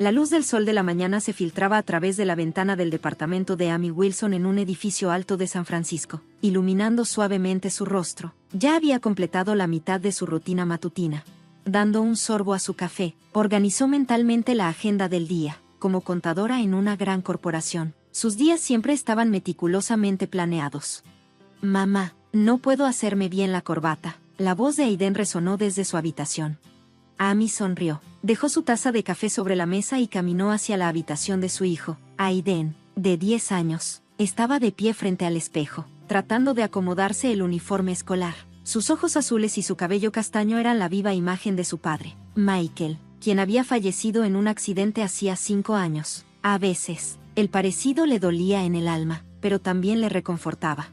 La luz del sol de la mañana se filtraba a través de la ventana del departamento de Amy Wilson en un edificio alto de San Francisco, iluminando suavemente su rostro. Ya había completado la mitad de su rutina matutina. Dando un sorbo a su café, organizó mentalmente la agenda del día. Como contadora en una gran corporación, sus días siempre estaban meticulosamente planeados. «Mamá, no puedo hacerme bien la corbata». La voz de Aiden resonó desde su habitación. Amy sonrió, dejó su taza de café sobre la mesa y caminó hacia la habitación de su hijo. Aiden, de 10 años, estaba de pie frente al espejo, tratando de acomodarse el uniforme escolar. Sus ojos azules y su cabello castaño eran la viva imagen de su padre, Michael, quien había fallecido en un accidente hacía 5 años. A veces, el parecido le dolía en el alma, pero también le reconfortaba.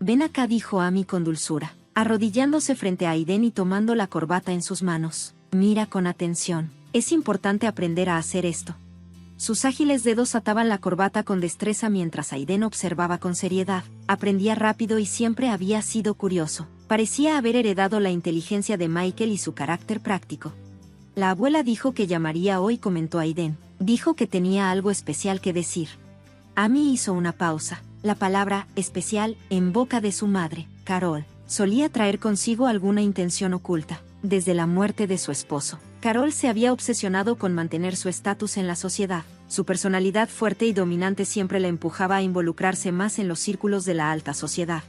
«Ven acá», dijo Amy con dulzura, arrodillándose frente a Aiden y tomando la corbata en sus manos. «Mira con atención. Es importante aprender a hacer esto». Sus ágiles dedos ataban la corbata con destreza mientras Aiden observaba con seriedad. Aprendía rápido y siempre había sido curioso. Parecía haber heredado la inteligencia de Michael y su carácter práctico. «La abuela dijo que llamaría hoy», comentó Aiden. «Dijo que tenía algo especial que decir». Amy hizo una pausa. La palabra «especial» en boca de su madre, Carol, solía traer consigo alguna intención oculta. Desde la muerte de su esposo, Carol se había obsesionado con mantener su estatus en la sociedad. Su personalidad fuerte y dominante siempre la empujaba a involucrarse más en los círculos de la alta sociedad.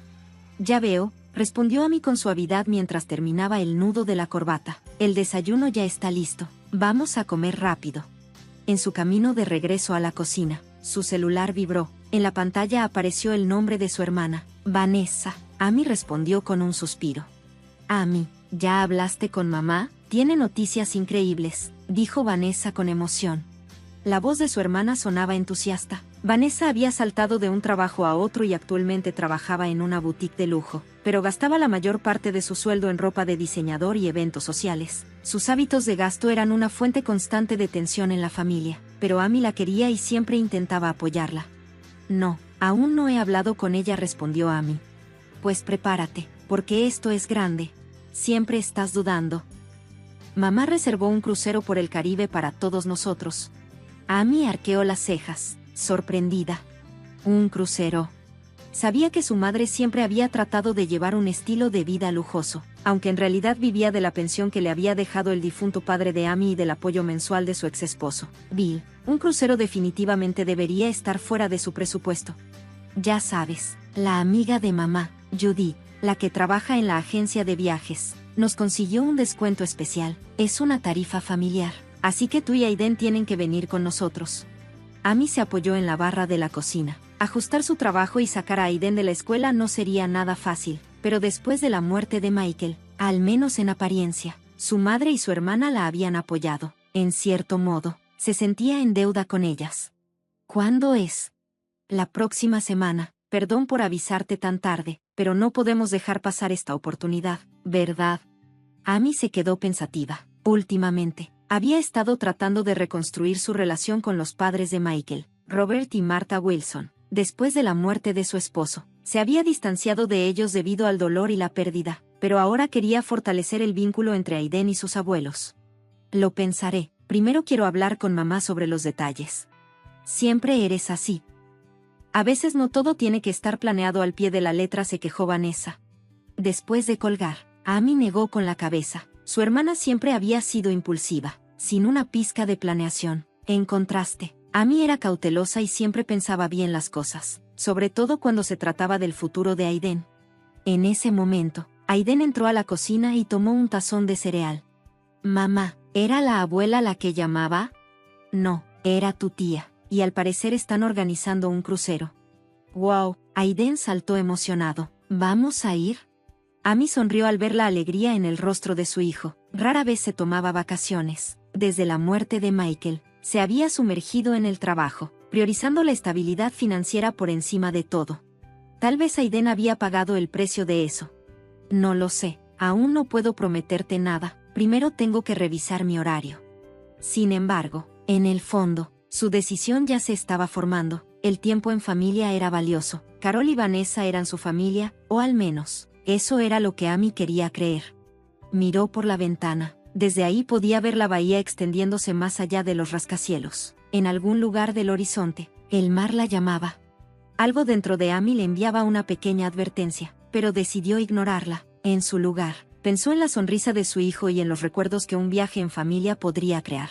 «Ya veo», respondió Amy con suavidad mientras terminaba el nudo de la corbata. «El desayuno ya está listo. Vamos a comer rápido». En su camino de regreso a la cocina, su celular vibró. En la pantalla apareció el nombre de su hermana, Vanessa. Amy respondió con un suspiro. «Amy, ¿ya hablaste con mamá? Tiene noticias increíbles», dijo Vanessa con emoción. La voz de su hermana sonaba entusiasta. Vanessa había saltado de un trabajo a otro y actualmente trabajaba en una boutique de lujo, pero gastaba la mayor parte de su sueldo en ropa de diseñador y eventos sociales. Sus hábitos de gasto eran una fuente constante de tensión en la familia, pero Amy la quería y siempre intentaba apoyarla. «No, aún no he hablado con ella», respondió Amy. «Pues prepárate, porque esto es grande. Siempre estás dudando». «Mamá reservó un crucero por el Caribe para todos nosotros». Amy arqueó las cejas, sorprendida. «¿Un crucero?» Sabía que su madre siempre había tratado de llevar un estilo de vida lujoso, aunque en realidad vivía de la pensión que le había dejado el difunto padre de Amy y del apoyo mensual de su ex esposo, Bill. Un crucero definitivamente debería estar fuera de su presupuesto. «Ya sabes, la amiga de mamá, Judy, la que trabaja en la agencia de viajes, nos consiguió un descuento especial. Es una tarifa familiar, así que tú y Aiden tienen que venir con nosotros». Amy se apoyó en la barra de la cocina. Ajustar su trabajo y sacar a Aiden de la escuela no sería nada fácil, pero después de la muerte de Michael, al menos en apariencia, su madre y su hermana la habían apoyado. En cierto modo, se sentía en deuda con ellas. «¿Cuándo es?» «La próxima semana. Perdón por avisarte tan tarde, pero no podemos dejar pasar esta oportunidad, ¿verdad?» Amy se quedó pensativa. Últimamente, había estado tratando de reconstruir su relación con los padres de Michael, Robert y Martha Wilson. Después de la muerte de su esposo, se había distanciado de ellos debido al dolor y la pérdida, pero ahora quería fortalecer el vínculo entre Aiden y sus abuelos. «Lo pensaré. Primero quiero hablar con mamá sobre los detalles». «Siempre eres así». «A veces no todo tiene que estar planeado al pie de la letra», se quejó Vanessa. Después de colgar, Amy negó con la cabeza. Su hermana siempre había sido impulsiva, sin una pizca de planeación. En contraste, Amy era cautelosa y siempre pensaba bien las cosas, sobre todo cuando se trataba del futuro de Aiden. En ese momento, Aiden entró a la cocina y tomó un tazón de cereal. «Mamá, ¿era la abuela la que llamaba?» «No, era tu tía, y al parecer están organizando un crucero». «Wow», Aiden saltó emocionado. «¿Vamos a ir?» Amy sonrió al ver la alegría en el rostro de su hijo. Rara vez se tomaba vacaciones. Desde la muerte de Michael, se había sumergido en el trabajo, priorizando la estabilidad financiera por encima de todo. Tal vez Aiden había pagado el precio de eso. «No lo sé, aún no puedo prometerte nada, primero tengo que revisar mi horario». Sin embargo, en el fondo, su decisión ya se estaba formando. El tiempo en familia era valioso. Carol y Vanessa eran su familia, o al menos, eso era lo que Amy quería creer. Miró por la ventana. Desde ahí podía ver la bahía extendiéndose más allá de los rascacielos. En algún lugar del horizonte, el mar la llamaba. Algo dentro de Amy le enviaba una pequeña advertencia, pero decidió ignorarla. En su lugar, pensó en la sonrisa de su hijo y en los recuerdos que un viaje en familia podría crear.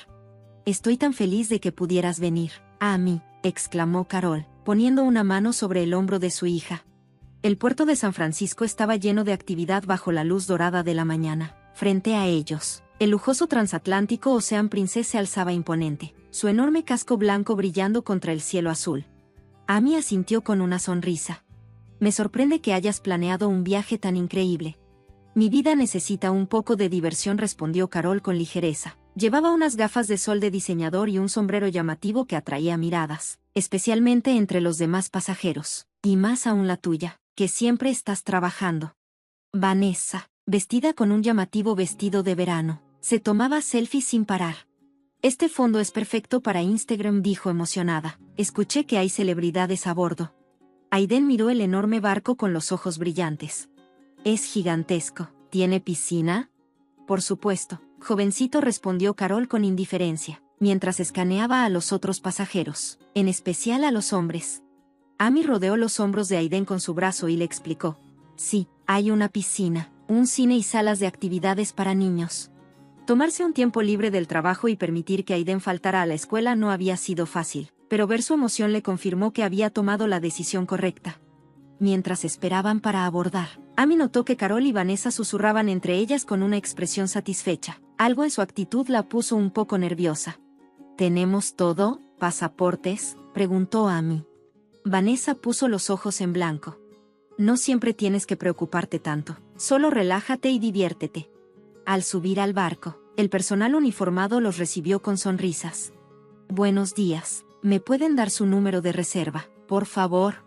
«Estoy tan feliz de que pudieras venir, Amy», exclamó Carol, poniendo una mano sobre el hombro de su hija. El puerto de San Francisco estaba lleno de actividad bajo la luz dorada de la mañana. Frente a ellos, el lujoso transatlántico Ocean Princess se alzaba imponente, su enorme casco blanco brillando contra el cielo azul. Amy asintió con una sonrisa. «Me sorprende que hayas planeado un viaje tan increíble». «Mi vida necesita un poco de diversión», respondió Carol con ligereza. Llevaba unas gafas de sol de diseñador y un sombrero llamativo que atraía miradas, especialmente entre los demás pasajeros, y más aún la tuya, que siempre estás trabajando. Vanessa, vestida con un llamativo vestido de verano, se tomaba selfies sin parar. «Este fondo es perfecto para Instagram», dijo emocionada. «Escuché que hay celebridades a bordo». Aiden miró el enorme barco con los ojos brillantes. «Es gigantesco. ¿Tiene piscina?» «Por supuesto», jovencito, respondió Carol con indiferencia, mientras escaneaba a los otros pasajeros, en especial a los hombres. Amy rodeó los hombros de Aiden con su brazo y le explicó. «Sí, hay una piscina, un cine y salas de actividades para niños». Tomarse un tiempo libre del trabajo y permitir que Aiden faltara a la escuela no había sido fácil, pero ver su emoción le confirmó que había tomado la decisión correcta. Mientras esperaban para abordar, Amy notó que Carol y Vanessa susurraban entre ellas con una expresión satisfecha. Algo en su actitud la puso un poco nerviosa. «¿Tenemos todo? ¿Pasaportes?», preguntó Amy. Vanessa puso los ojos en blanco. «No siempre tienes que preocuparte tanto, solo relájate y diviértete». Al subir al barco, el personal uniformado los recibió con sonrisas. «Buenos días, ¿me pueden dar su número de reserva, por favor?».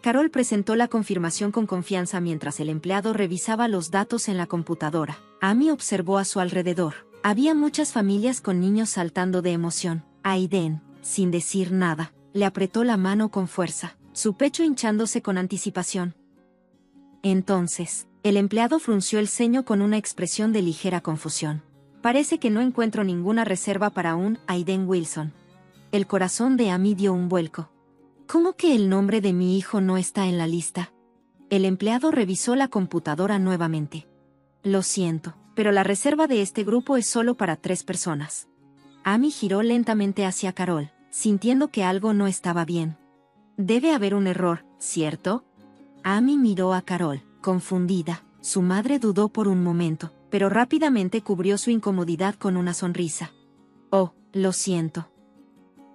Carol presentó la confirmación con confianza mientras el empleado revisaba los datos en la computadora. Amy observó a su alrededor. Había muchas familias con niños saltando de emoción. Aiden, sin decir nada, le apretó la mano con fuerza, su pecho hinchándose con anticipación. Entonces, el empleado frunció el ceño con una expresión de ligera confusión. «Parece que no encuentro ninguna reserva para un Aiden Wilson». El corazón de Amy dio un vuelco. «¿Cómo que el nombre de mi hijo no está en la lista?». El empleado revisó la computadora nuevamente. «Lo siento, pero la reserva de este grupo es solo para 3 personas». Amy giró lentamente hacia Carol, sintiendo que algo no estaba bien. «Debe haber un error, ¿cierto?». Amy miró a Carol, confundida. Su madre dudó por un momento, pero rápidamente cubrió su incomodidad con una sonrisa. «Oh, lo siento.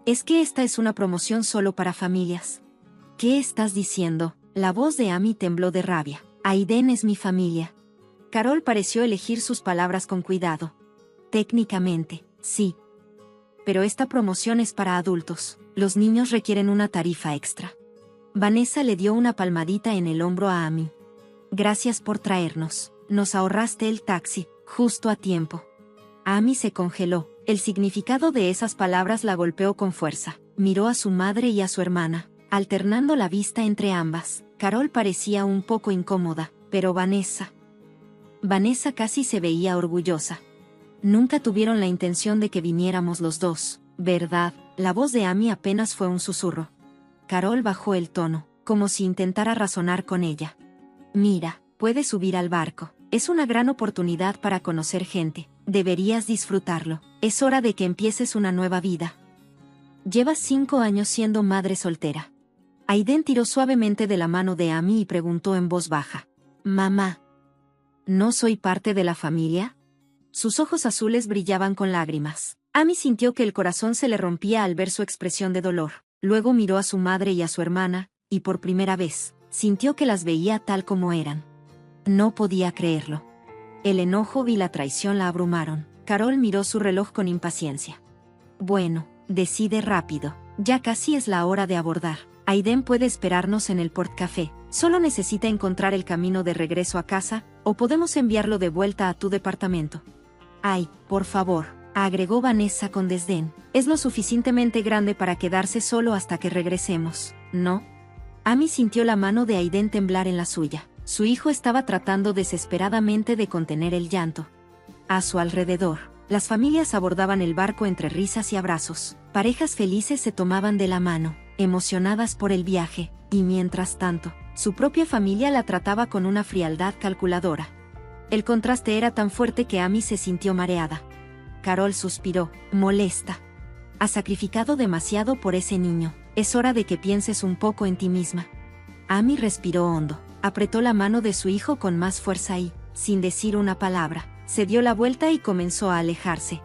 Es que esta es una promoción solo para familias». «¿Qué estás diciendo?». La voz de Amy tembló de rabia. «Aiden es mi familia». Carol pareció elegir sus palabras con cuidado. «Técnicamente, sí. Pero esta promoción es para adultos. Los niños requieren una tarifa extra». Vanessa le dio una palmadita en el hombro a Amy. «Gracias por traernos. Nos ahorraste el taxi, justo a tiempo». Amy se congeló. El significado de esas palabras la golpeó con fuerza. Miró a su madre y a su hermana, alternando la vista entre ambas. Carol parecía un poco incómoda, pero Vanessa casi se veía orgullosa. «Nunca tuvieron la intención de que viniéramos los dos, ¿verdad?». La voz de Amy apenas fue un susurro. Carol bajó el tono, como si intentara razonar con ella. «Mira, puedes subir al barco. Es una gran oportunidad para conocer gente. Deberías disfrutarlo. Es hora de que empieces una nueva vida. Llevas 5 años siendo madre soltera». Aiden tiró suavemente de la mano de Amy y preguntó en voz baja. «Mamá, ¿no soy parte de la familia?». Sus ojos azules brillaban con lágrimas. Amy sintió que el corazón se le rompía al ver su expresión de dolor. Luego miró a su madre y a su hermana, y por primera vez, sintió que las veía tal como eran. No podía creerlo. El enojo y la traición la abrumaron. Carol miró su reloj con impaciencia. «Bueno, decide rápido. Ya casi es la hora de abordar. Aiden puede esperarnos en el Port Café. Solo necesita encontrar el camino de regreso a casa, o podemos enviarlo de vuelta a tu departamento». «Ay, por favor», agregó Vanessa con desdén. «Es lo suficientemente grande para quedarse solo hasta que regresemos, ¿no?». Amy sintió la mano de Aiden temblar en la suya. Su hijo estaba tratando desesperadamente de contener el llanto. A su alrededor, las familias abordaban el barco entre risas y abrazos. Parejas felices se tomaban de la mano, emocionadas por el viaje, y mientras tanto, su propia familia la trataba con una frialdad calculadora. El contraste era tan fuerte que Amy se sintió mareada. Carol suspiró, molesta. Has sacrificado demasiado por ese niño, es hora de que pienses un poco en ti misma. Amy respiró hondo, apretó la mano de su hijo con más fuerza y, sin decir una palabra, se dio la vuelta y comenzó a alejarse.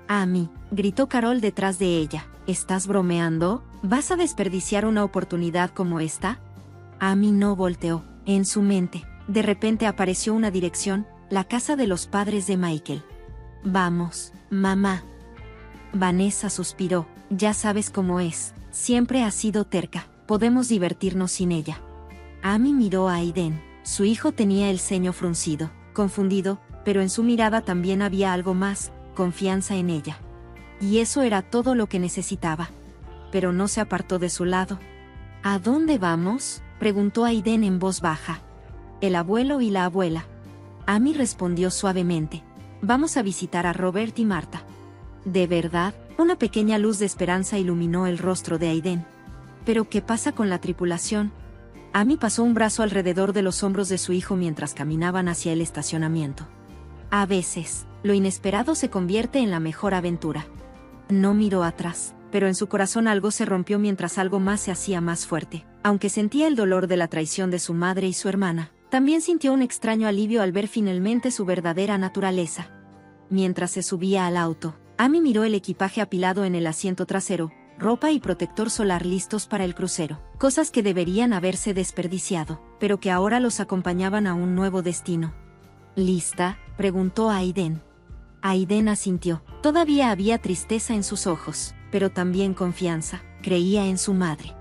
Amy, gritó Carol detrás de ella, ¿estás bromeando? ¿Vas a desperdiciar una oportunidad como esta? Amy no volteó. En su mente, de repente apareció una dirección, la casa de los padres de Michael. Vamos, mamá. Vanessa suspiró, ya sabes cómo es, siempre ha sido terca, podemos divertirnos sin ella. Amy miró a Aiden, su hijo tenía el ceño fruncido, confundido, pero en su mirada también había algo más, confianza en ella. Y eso era todo lo que necesitaba. Pero no se apartó de su lado. ¿A dónde vamos?, preguntó Aiden en voz baja. El abuelo y la abuela. Amy respondió suavemente. Vamos a visitar a Robert y Marta. ¿De verdad? Una pequeña luz de esperanza iluminó el rostro de Aiden. ¿Pero qué pasa con la tripulación? Amy pasó un brazo alrededor de los hombros de su hijo mientras caminaban hacia el estacionamiento. A veces, lo inesperado se convierte en la mejor aventura. No miró atrás, pero en su corazón algo se rompió mientras algo más se hacía más fuerte. Aunque sentía el dolor de la traición de su madre y su hermana, también sintió un extraño alivio al ver finalmente su verdadera naturaleza. Mientras se subía al auto, Amy miró el equipaje apilado en el asiento trasero, ropa y protector solar listos para el crucero, cosas que deberían haberse desperdiciado, pero que ahora los acompañaban a un nuevo destino. ¿Lista?, preguntó a Aiden. Aiden asintió. Todavía había tristeza en sus ojos, pero también confianza. Creía en su madre.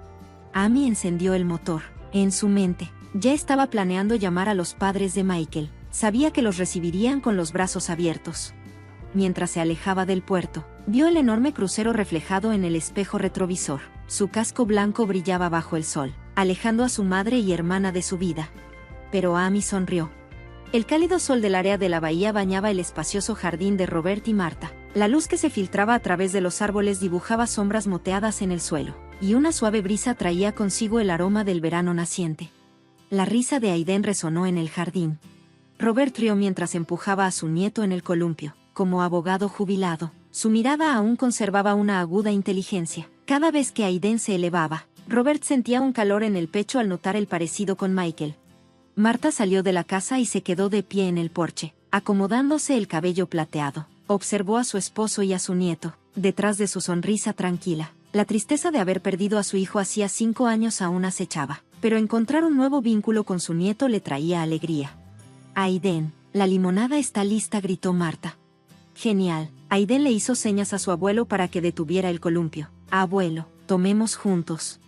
Amy encendió el motor. En su mente, ya estaba planeando llamar a los padres de Michael. Sabía que los recibirían con los brazos abiertos. Mientras se alejaba del puerto, vio el enorme crucero reflejado en el espejo retrovisor. Su casco blanco brillaba bajo el sol, alejando a su madre y hermana de su vida. Pero Amy sonrió. El cálido sol del área de la bahía bañaba el espacioso jardín de Robert y Marta. La luz que se filtraba a través de los árboles dibujaba sombras moteadas en el suelo, y una suave brisa traía consigo el aroma del verano naciente. La risa de Aiden resonó en el jardín. Robert rió mientras empujaba a su nieto en el columpio. Como abogado jubilado, su mirada aún conservaba una aguda inteligencia. Cada vez que Aiden se elevaba, Robert sentía un calor en el pecho al notar el parecido con Michael. Marta salió de la casa y se quedó de pie en el porche, acomodándose el cabello plateado. Observó a su esposo y a su nieto, detrás de su sonrisa tranquila. La tristeza de haber perdido a su hijo hacía 5 años aún acechaba, pero encontrar un nuevo vínculo con su nieto le traía alegría. Aiden, la limonada está lista, gritó Marta. Genial. Aiden le hizo señas a su abuelo para que detuviera el columpio. Abuelo, tomemos juntos.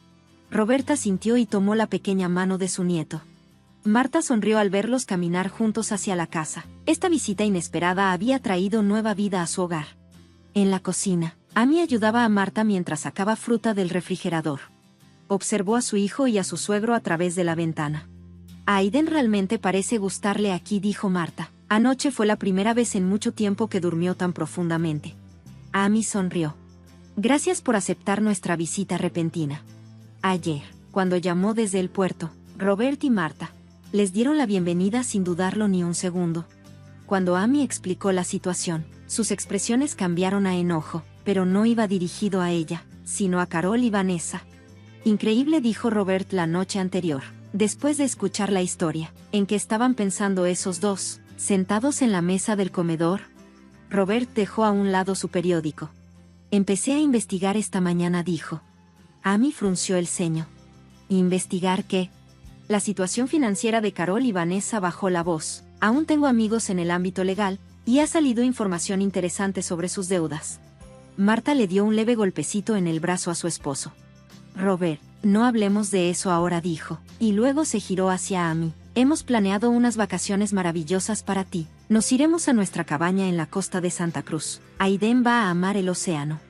Roberta sintió y tomó la pequeña mano de su nieto. Marta sonrió al verlos caminar juntos hacia la casa. Esta visita inesperada había traído nueva vida a su hogar. En la cocina, Amy ayudaba a Marta mientras sacaba fruta del refrigerador. Observó a su hijo y a su suegro a través de la ventana. A Aiden realmente parece gustarle aquí, dijo Marta. Anoche fue la primera vez en mucho tiempo que durmió tan profundamente. Amy sonrió. Gracias por aceptar nuestra visita repentina. Ayer, cuando llamó desde el puerto, Robert y Marta les dieron la bienvenida sin dudarlo ni un segundo. Cuando Amy explicó la situación, sus expresiones cambiaron a enojo, pero no iba dirigido a ella, sino a Carol y Vanessa. Increíble, dijo Robert la noche anterior, después de escuchar la historia, en que estaban pensando esos dos, sentados en la mesa del comedor. Robert dejó a un lado su periódico. Empecé a investigar esta mañana, dijo. Amy frunció el ceño. ¿Investigar qué? La situación financiera de Carol y Vanessa. Bajó la voz. Aún tengo amigos en el ámbito legal, y ha salido información interesante sobre sus deudas. Marta le dio un leve golpecito en el brazo a su esposo. Robert, no hablemos de eso ahora, dijo, y luego se giró hacia Amy. Hemos planeado unas vacaciones maravillosas para ti. Nos iremos a nuestra cabaña en la costa de Santa Cruz. Aiden va a amar el océano.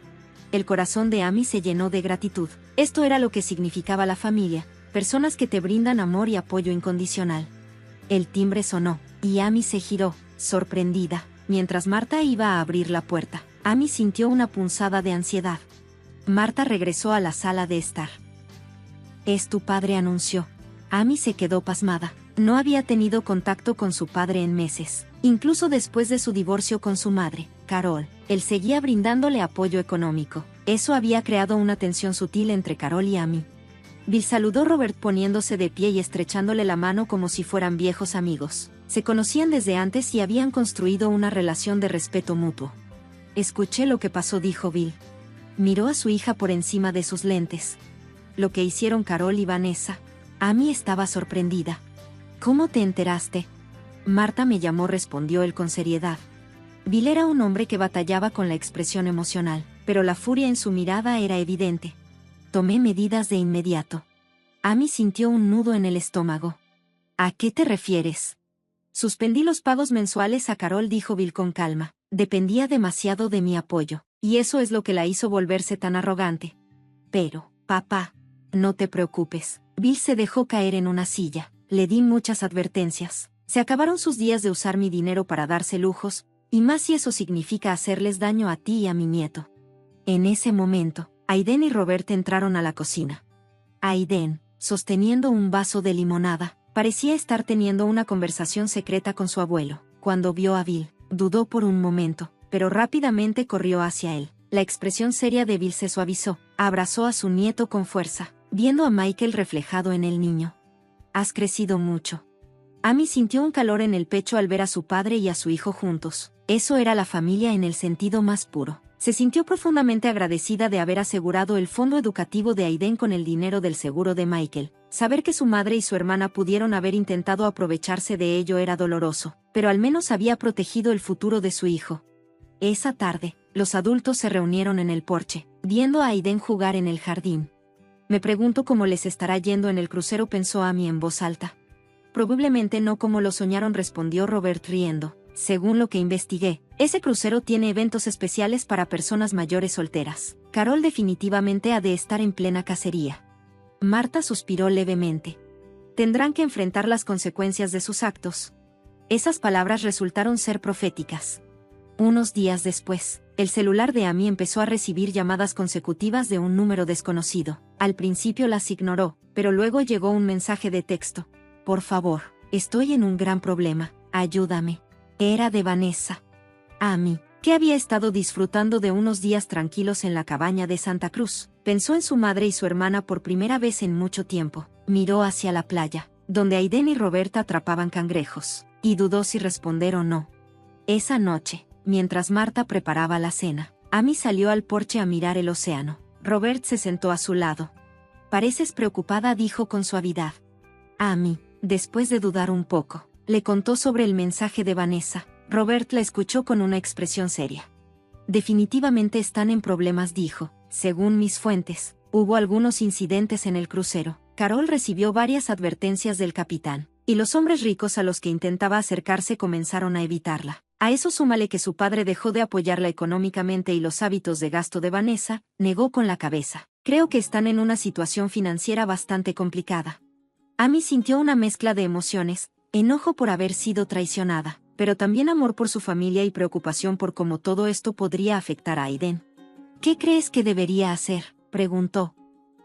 El corazón de Amy se llenó de gratitud. Esto era lo que significaba la familia. Personas que te brindan amor y apoyo incondicional. El timbre sonó, y Amy se giró, sorprendida. Mientras Marta iba a abrir la puerta, Amy sintió una punzada de ansiedad. Marta regresó a la sala de estar. «Es tu padre», anunció. Amy se quedó pasmada. No había tenido contacto con su padre en meses. Incluso después de su divorcio con su madre, Carol, él seguía brindándole apoyo económico. Eso había creado una tensión sutil entre Carol y Amy. Bill saludó a Robert poniéndose de pie y estrechándole la mano como si fueran viejos amigos. Se conocían desde antes y habían construido una relación de respeto mutuo. «Escuché lo que pasó», dijo Bill. Miró a su hija por encima de sus lentes. «Lo que hicieron Carol y Vanessa». Amy estaba sorprendida. «¿Cómo te enteraste?» «Marta me llamó», respondió él con seriedad. Bill era un hombre que batallaba con la expresión emocional, pero la furia en su mirada era evidente. «Tomé medidas de inmediato». Amy sintió un nudo en el estómago. «¿A qué te refieres?» «Suspendí los pagos mensuales a Carol», dijo Bill con calma. «Dependía demasiado de mi apoyo, y eso es lo que la hizo volverse tan arrogante». «Pero, papá, no te preocupes». Bill se dejó caer en una silla. «Le di muchas advertencias. Se acabaron sus días de usar mi dinero para darse lujos, y más si eso significa hacerles daño a ti y a mi nieto». En ese momento, Aiden y Robert entraron a la cocina. Aiden, sosteniendo un vaso de limonada, parecía estar teniendo una conversación secreta con su abuelo. Cuando vio a Bill, dudó por un momento, pero rápidamente corrió hacia él. La expresión seria de Bill se suavizó. Abrazó a su nieto con fuerza, viendo a Michael reflejado en el niño. «Has crecido mucho». Amy sintió un calor en el pecho al ver a su padre y a su hijo juntos. Eso era la familia en el sentido más puro. Se sintió profundamente agradecida de haber asegurado el fondo educativo de Aiden con el dinero del seguro de Michael. Saber que su madre y su hermana pudieron haber intentado aprovecharse de ello era doloroso, pero al menos había protegido el futuro de su hijo. Esa tarde, los adultos se reunieron en el porche, viendo a Aiden jugar en el jardín. «Me pregunto cómo les estará yendo en el crucero», pensó Amy en voz alta. «Probablemente no como lo soñaron», respondió Robert riendo. «Según lo que investigué, ese crucero tiene eventos especiales para personas mayores solteras. Carol definitivamente ha de estar en plena cacería». Marta suspiró levemente. «Tendrán que enfrentar las consecuencias de sus actos». Esas palabras resultaron ser proféticas. Unos días después, el celular de Amy empezó a recibir llamadas consecutivas de un número desconocido. Al principio las ignoró, pero luego llegó un mensaje de texto. «Por favor, estoy en un gran problema, ayúdame». Era de Vanessa. Amy, que había estado disfrutando de unos días tranquilos en la cabaña de Santa Cruz, pensó en su madre y su hermana por primera vez en mucho tiempo. Miró hacia la playa, donde Aiden y Roberta atrapaban cangrejos, y dudó si responder o no. Esa noche, mientras Marta preparaba la cena, Amy salió al porche a mirar el océano. Robert se sentó a su lado. «Pareces preocupada», dijo con suavidad. Amy, después de dudar un poco, le contó sobre el mensaje de Vanessa. Robert la escuchó con una expresión seria. «Definitivamente están en problemas», dijo. «Según mis fuentes, hubo algunos incidentes en el crucero. Carol recibió varias advertencias del capitán, y los hombres ricos a los que intentaba acercarse comenzaron a evitarla. A eso súmale que su padre dejó de apoyarla económicamente y los hábitos de gasto de Vanessa», negó con la cabeza. «Creo que están en una situación financiera bastante complicada». Amy sintió una mezcla de emociones, enojo por haber sido traicionada, pero también amor por su familia y preocupación por cómo todo esto podría afectar a Aiden. «¿Qué crees que debería hacer?», preguntó.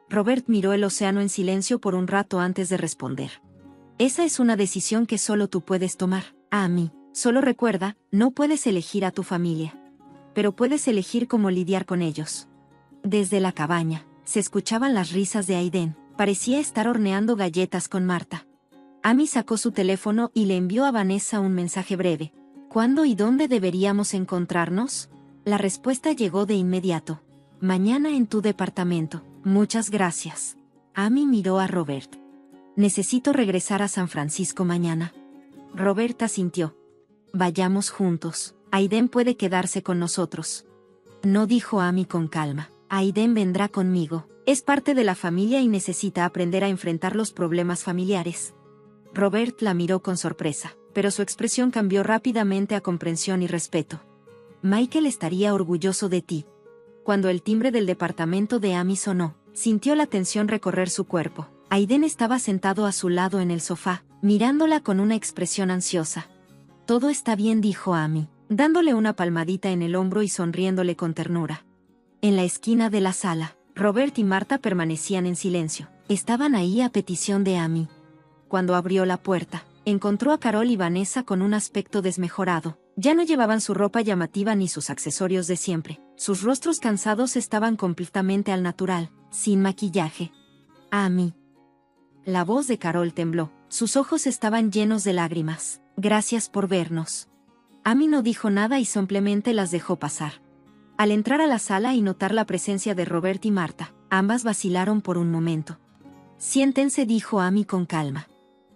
Robert miró el océano en silencio por un rato antes de responder. «Esa es una decisión que solo tú puedes tomar, Amy. Solo recuerda, no puedes elegir a tu familia. Pero puedes elegir cómo lidiar con ellos». Desde la cabaña, se escuchaban las risas de Aiden. Parecía estar horneando galletas con Marta. Amy sacó su teléfono y le envió a Vanessa un mensaje breve. «¿Cuándo y dónde deberíamos encontrarnos?». La respuesta llegó de inmediato. «Mañana en tu departamento. Muchas gracias». Amy miró a Robert. «Necesito regresar a San Francisco mañana». Robert asintió. «Vayamos juntos. Aiden puede quedarse con nosotros». «No», dijo Amy con calma. «Aiden vendrá conmigo. Es parte de la familia y necesita aprender a enfrentar los problemas familiares». Robert la miró con sorpresa, pero su expresión cambió rápidamente a comprensión y respeto. «Michael estaría orgulloso de ti». Cuando el timbre del departamento de Amy sonó, sintió la tensión recorrer su cuerpo. Aiden estaba sentado a su lado en el sofá, mirándola con una expresión ansiosa. «Todo está bien», dijo Amy. dándole una palmadita en el hombro y sonriéndole con ternura. En la esquina de la sala, Robert y Marta permanecían en silencio. Estaban ahí a petición de Amy. Cuando abrió la puerta, encontró a Carol y Vanessa con un aspecto desmejorado. Ya no llevaban su ropa llamativa ni sus accesorios de siempre. Sus rostros cansados estaban completamente al natural, sin maquillaje. Amy. La voz de Carol tembló. Sus ojos estaban llenos de lágrimas. Gracias por vernos. Amy no dijo nada y simplemente las dejó pasar. Al entrar a la sala y notar la presencia de Robert y Marta, ambas vacilaron por un momento. Siéntense, dijo Amy con calma.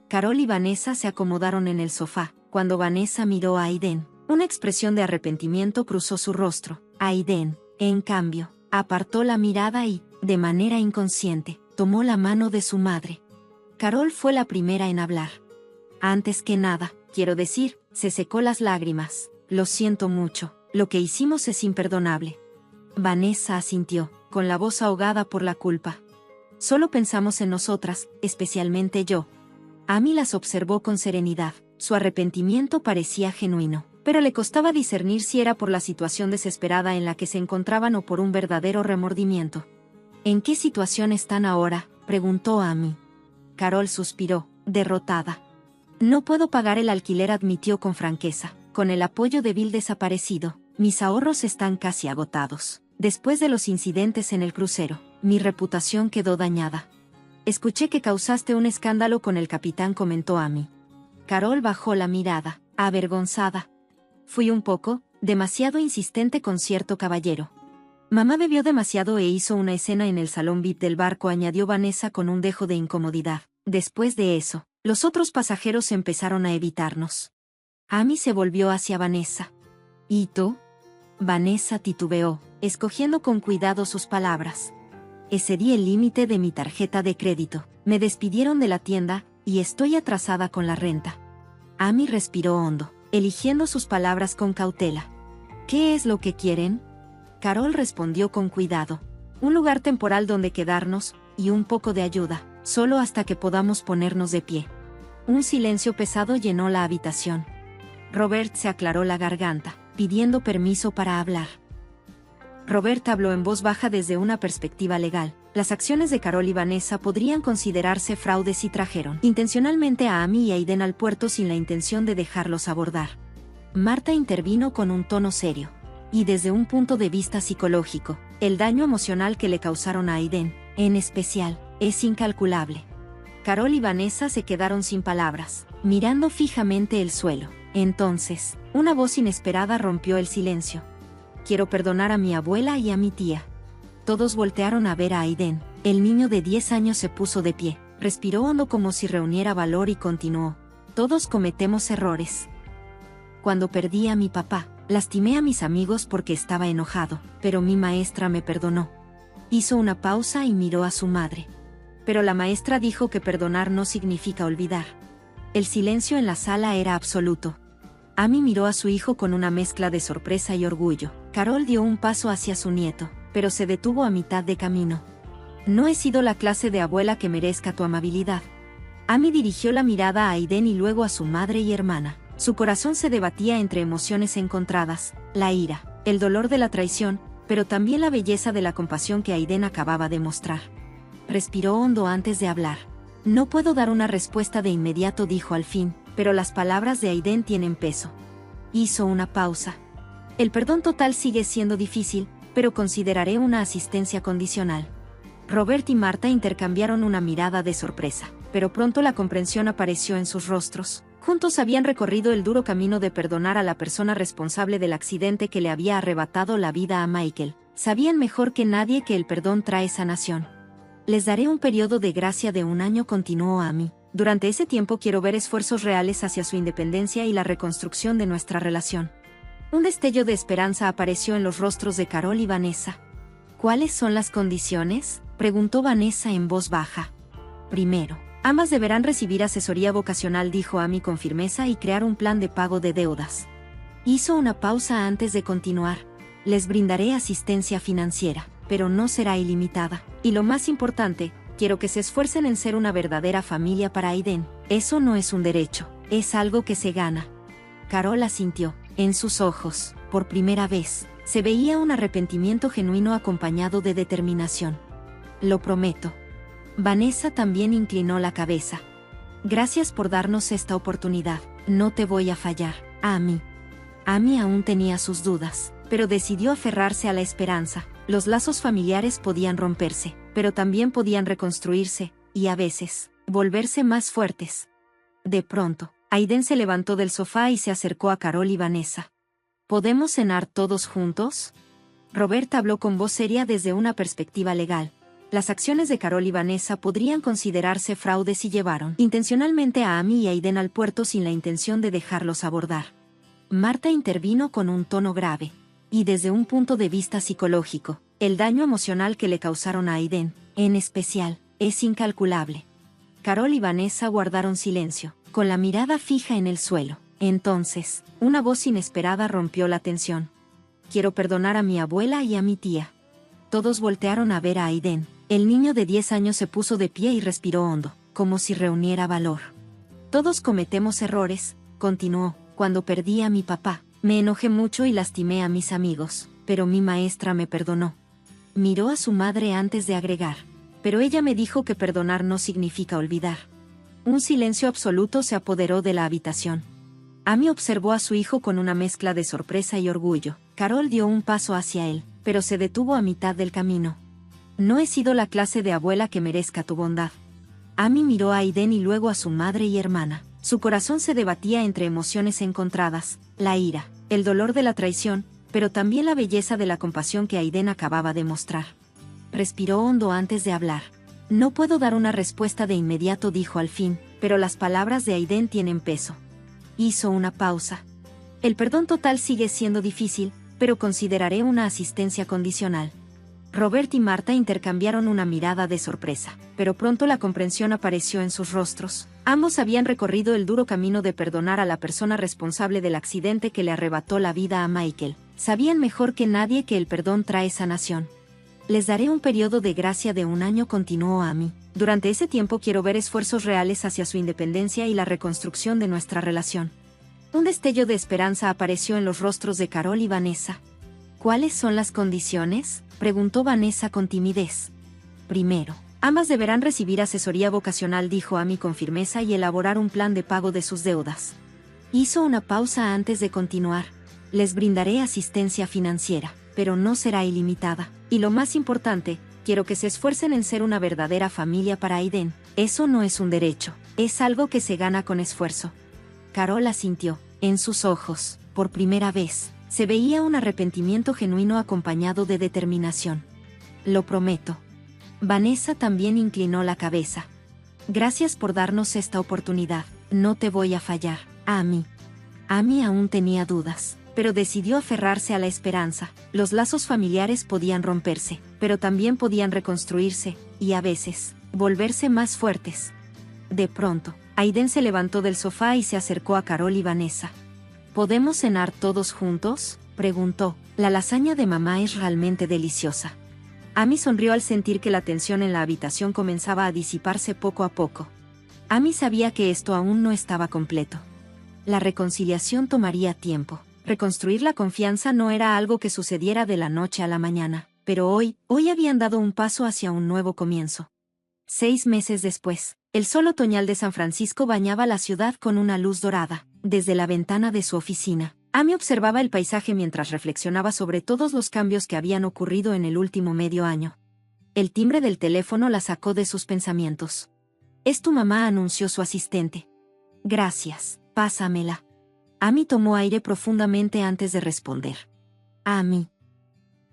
Carol y Vanessa se acomodaron en el sofá. Cuando Vanessa miró a Aiden, una expresión de arrepentimiento cruzó su rostro. Aiden, en cambio, apartó la mirada y, de manera inconsciente, tomó la mano de su madre. Carol fue la primera en hablar. Antes que nada, quiero decir, se secó las lágrimas. Lo siento mucho, lo que hicimos es imperdonable. Vanessa asintió, con la voz ahogada por la culpa. Solo pensamos en nosotras, especialmente yo. Amy las observó con serenidad. Su arrepentimiento parecía genuino, pero le costaba discernir si era por la situación desesperada en la que se encontraban o por un verdadero remordimiento. ¿En qué situación están ahora?, preguntó Amy. Carol suspiró, derrotada. No puedo pagar el alquiler, admitió con franqueza. Con el apoyo de Bill desaparecido, mis ahorros están casi agotados. Después de los incidentes en el crucero, mi reputación quedó dañada. Escuché que causaste un escándalo con el capitán, comentó Amy. Carol bajó la mirada, avergonzada. Fui un poco, demasiado insistente con cierto caballero. Mamá bebió demasiado e hizo una escena en el salón VIP del barco, añadió Vanessa con un dejo de incomodidad. Después de eso, los otros pasajeros empezaron a evitarnos. Amy se volvió hacia Vanessa. ¿Y tú? Vanessa titubeó, escogiendo con cuidado sus palabras. Excedí el límite de mi tarjeta de crédito. Me despidieron de la tienda, y estoy atrasada con la renta. Amy respiró hondo, eligiendo sus palabras con cautela. ¿Qué es lo que quieren? Carol respondió con cuidado. Un lugar temporal donde quedarnos, y un poco de ayuda, solo hasta que podamos ponernos de pie. Un silencio pesado llenó la habitación. Robert se aclaró la garganta, pidiendo permiso para hablar. Robert habló en voz baja desde una perspectiva legal. Las acciones de Carol y Vanessa podrían considerarse fraude si trajeron intencionalmente a Amy y Aiden al puerto sin la intención de dejarlos abordar. Marta intervino con un tono serio. Y desde un punto de vista psicológico, el daño emocional que le causaron a Aiden, en especial, es incalculable. Carol y Vanessa se quedaron sin palabras, mirando fijamente el suelo. Entonces, una voz inesperada rompió el silencio. Quiero perdonar a mi abuela y a mi tía. Todos voltearon a ver a Aiden. El niño de 10 años se puso de pie, respiró hondo como si reuniera valor y continuó. Todos cometemos errores. Cuando perdí a mi papá, lastimé a mis amigos porque estaba enojado, pero mi maestra me perdonó. Hizo una pausa y miró a su madre. Pero la maestra dijo que perdonar no significa olvidar. El silencio en la sala era absoluto. Amy miró a su hijo con una mezcla de sorpresa y orgullo. Carol dio un paso hacia su nieto, pero se detuvo a mitad de camino. No he sido la clase de abuela que merezca tu amabilidad. Amy dirigió la mirada a Aiden y luego a su madre y hermana. Su corazón se debatía entre emociones encontradas, la ira, el dolor de la traición, pero también la belleza de la compasión que Aiden acababa de mostrar. Respiró hondo antes de hablar. No puedo dar una respuesta de inmediato, dijo al fin, pero las palabras de Aiden tienen peso. Hizo una pausa. El perdón total sigue siendo difícil, pero consideraré una asistencia condicional. Robert y Marta intercambiaron una mirada de sorpresa, pero pronto la comprensión apareció en sus rostros. Juntos habían recorrido el duro camino de perdonar a la persona responsable del accidente que le había arrebatado la vida a Michael. Sabían mejor que nadie que el perdón trae sanación. Les daré un periodo de gracia de 1 año, continuó Amy. Durante ese tiempo quiero ver esfuerzos reales hacia su independencia y la reconstrucción de nuestra relación. Un destello de esperanza apareció en los rostros de Carol y Vanessa. ¿Cuáles son las condiciones?, preguntó Vanessa en voz baja. Primero, ambas deberán recibir asesoría vocacional, dijo Amy con firmeza, y crear un plan de pago de deudas. Hizo una pausa antes de continuar. Les brindaré asistencia financiera, pero no será ilimitada. Y lo más importante, quiero que se esfuercen en ser una verdadera familia para Aiden. Eso no es un derecho, es algo que se gana. Carol asintió. En sus ojos, por primera vez, se veía un arrepentimiento genuino acompañado de determinación. Lo prometo. Vanessa también inclinó la cabeza. Gracias por darnos esta oportunidad. No te voy a fallar, Amy. Amy aún tenía sus dudas, pero decidió aferrarse a la esperanza. Los lazos familiares podían romperse, pero también podían reconstruirse, y a veces, volverse más fuertes. De pronto, Aiden se levantó del sofá y se acercó a Carol y Vanessa. ¿Podemos cenar todos juntos? Robert habló con voz seria desde una perspectiva legal. Las acciones de Carol y Vanessa podrían considerarse fraude si llevaron intencionalmente a Amy y Aiden al puerto sin la intención de dejarlos abordar. Marta intervino con un tono grave. Y desde un punto de vista psicológico, el daño emocional que le causaron a Aiden, en especial, es incalculable. Carol y Vanessa guardaron silencio, con la mirada fija en el suelo. Entonces, una voz inesperada rompió la tensión. Quiero perdonar a mi abuela y a mi tía. Todos voltearon a ver a Aiden. El niño de 10 años se puso de pie y respiró hondo, como si reuniera valor. Todos cometemos errores, continuó. Cuando perdí a mi papá, me enojé mucho y lastimé a mis amigos, pero mi maestra me perdonó. Miró a su madre antes de agregar. Pero ella me dijo que perdonar no significa olvidar. Un silencio absoluto se apoderó de la habitación. Amy observó a su hijo con una mezcla de sorpresa y orgullo. Carol dio un paso hacia él, pero se detuvo a mitad del camino. No he sido la clase de abuela que merezca tu bondad. Amy miró a Aiden y luego a su madre y hermana. Su corazón se debatía entre emociones encontradas, la ira, el dolor de la traición, pero también la belleza de la compasión que Aiden acababa de mostrar. Respiró hondo antes de hablar. No puedo dar una respuesta de inmediato, dijo al fin, pero las palabras de Aiden tienen peso. Hizo una pausa. El perdón total sigue siendo difícil, pero consideraré una asistencia condicional. Robert y Marta intercambiaron una mirada de sorpresa, pero pronto la comprensión apareció en sus rostros. Ambos habían recorrido el duro camino de perdonar a la persona responsable del accidente que le arrebató la vida a Michael. Sabían mejor que nadie que el perdón trae sanación. Les daré un periodo de gracia de 1 año, continuó Amy. Durante ese tiempo quiero ver esfuerzos reales hacia su independencia y la reconstrucción de nuestra relación. Un destello de esperanza apareció en los rostros de Carol y Vanessa. ¿Cuáles son las condiciones?, preguntó Vanessa con timidez. Primero, ambas deberán recibir asesoría vocacional, dijo Amy con firmeza, y elaborar un plan de pago de sus deudas. Hizo una pausa antes de continuar. Les brindaré asistencia financiera, pero no será ilimitada. Y lo más importante, quiero que se esfuercen en ser una verdadera familia para Aiden. Eso no es un derecho, es algo que se gana con esfuerzo. Carol asintió. En sus ojos, por primera vez, se veía un arrepentimiento genuino acompañado de determinación. Lo prometo. Vanessa también inclinó la cabeza. Gracias por darnos esta oportunidad. No te voy a fallar, Amy. Amy aún tenía dudas, pero decidió aferrarse a la esperanza. Los lazos familiares podían romperse, pero también podían reconstruirse, y a veces, volverse más fuertes. De pronto, Aiden se levantó del sofá y se acercó a Carol y Vanessa. ¿Podemos cenar todos juntos?, preguntó. La lasaña de mamá es realmente deliciosa. Amy sonrió al sentir que la tensión en la habitación comenzaba a disiparse poco a poco. Amy sabía que esto aún no estaba completo. La reconciliación tomaría tiempo. Reconstruir la confianza no era algo que sucediera de la noche a la mañana, pero hoy habían dado un paso hacia un nuevo comienzo. 6 meses después, el sol otoñal de San Francisco bañaba la ciudad con una luz dorada. Desde la ventana de su oficina, Amy observaba el paisaje mientras reflexionaba sobre todos los cambios que habían ocurrido en el último medio año. El timbre del teléfono la sacó de sus pensamientos. «Es tu mamá», anunció su asistente. «Gracias, pásamela». Amy tomó aire profundamente antes de responder. «Amy».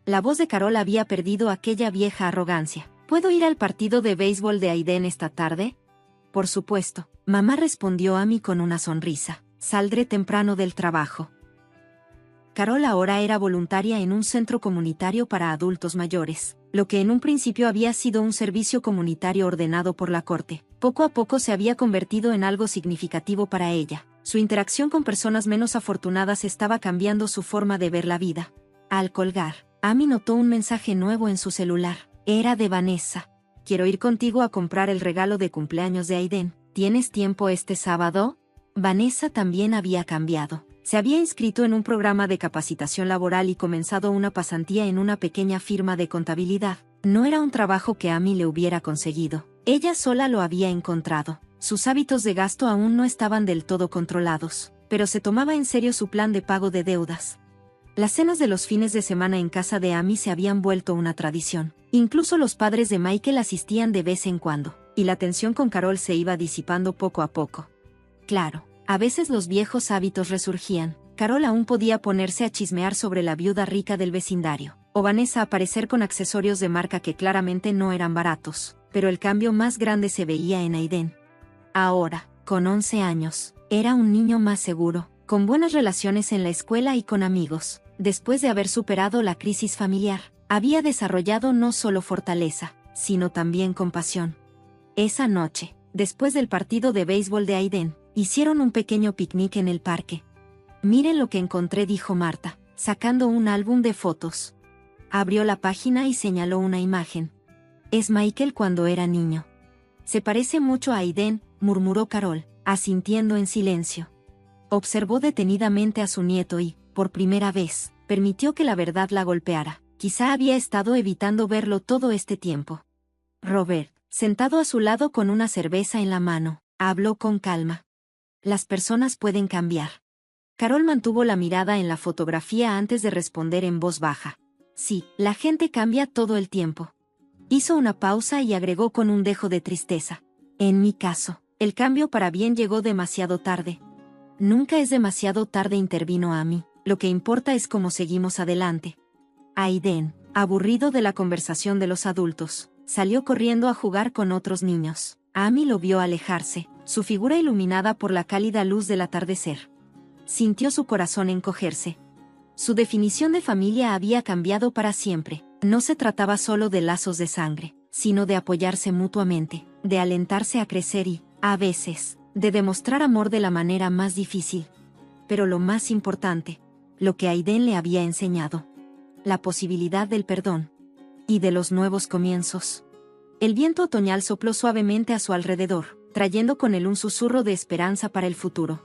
La voz de Carol había perdido aquella vieja arrogancia. ¿Puedo ir al partido de béisbol de Aiden esta tarde? Por supuesto, mamá, respondió Amy con una sonrisa. Saldré temprano del trabajo. Carol ahora era voluntaria en un centro comunitario para adultos mayores, lo que en un principio había sido un servicio comunitario ordenado por la corte. Poco a poco se había convertido en algo significativo para ella. Su interacción con personas menos afortunadas estaba cambiando su forma de ver la vida. Al colgar, Amy notó un mensaje nuevo en su celular. Era de Vanessa. «Quiero ir contigo a comprar el regalo de cumpleaños de Aiden. ¿Tienes tiempo este sábado?». Vanessa también había cambiado. Se había inscrito en un programa de capacitación laboral y comenzado una pasantía en una pequeña firma de contabilidad. No era un trabajo que Amy le hubiera conseguido. Ella sola lo había encontrado. Sus hábitos de gasto aún no estaban del todo controlados, pero se tomaba en serio su plan de pago de deudas. Las cenas de los fines de semana en casa de Amy se habían vuelto una tradición. Incluso los padres de Michael asistían de vez en cuando, y la tensión con Carol se iba disipando poco a poco. Claro, a veces los viejos hábitos resurgían. Carol aún podía ponerse a chismear sobre la viuda rica del vecindario, o Vanessa a aparecer con accesorios de marca que claramente no eran baratos, pero el cambio más grande se veía en Aiden. Ahora, con 11 años, era un niño más seguro, con buenas relaciones en la escuela y con amigos. Después de haber superado la crisis familiar, había desarrollado no solo fortaleza, sino también compasión. Esa noche, después del partido de béisbol de Aiden, hicieron un pequeño picnic en el parque. «Miren lo que encontré», dijo Marta, sacando un álbum de fotos. Abrió la página y señaló una imagen. «Es Michael cuando era niño». «Se parece mucho a Aiden», murmuró Carol, asintiendo en silencio. Observó detenidamente a su nieto y, por primera vez, permitió que la verdad la golpeara. Quizá había estado evitando verlo todo este tiempo. Robert, sentado a su lado con una cerveza en la mano, habló con calma. «Las personas pueden cambiar». Carol mantuvo la mirada en la fotografía antes de responder en voz baja. «Sí, la gente cambia todo el tiempo». Hizo una pausa y agregó con un dejo de tristeza. «En mi caso, el cambio para bien llegó demasiado tarde». «Nunca es demasiado tarde», intervino Amy. «Lo que importa es cómo seguimos adelante». Aiden, aburrido de la conversación de los adultos, salió corriendo a jugar con otros niños. Amy lo vio alejarse, su figura iluminada por la cálida luz del atardecer. Sintió su corazón encogerse. Su definición de familia había cambiado para siempre. No se trataba solo de lazos de sangre, sino de apoyarse mutuamente, de alentarse a crecer y, a veces, de demostrar amor de la manera más difícil. Pero lo más importante, lo que Aiden le había enseñado. La posibilidad del perdón. Y de los nuevos comienzos. El viento otoñal sopló suavemente a su alrededor, trayendo con él un susurro de esperanza para el futuro.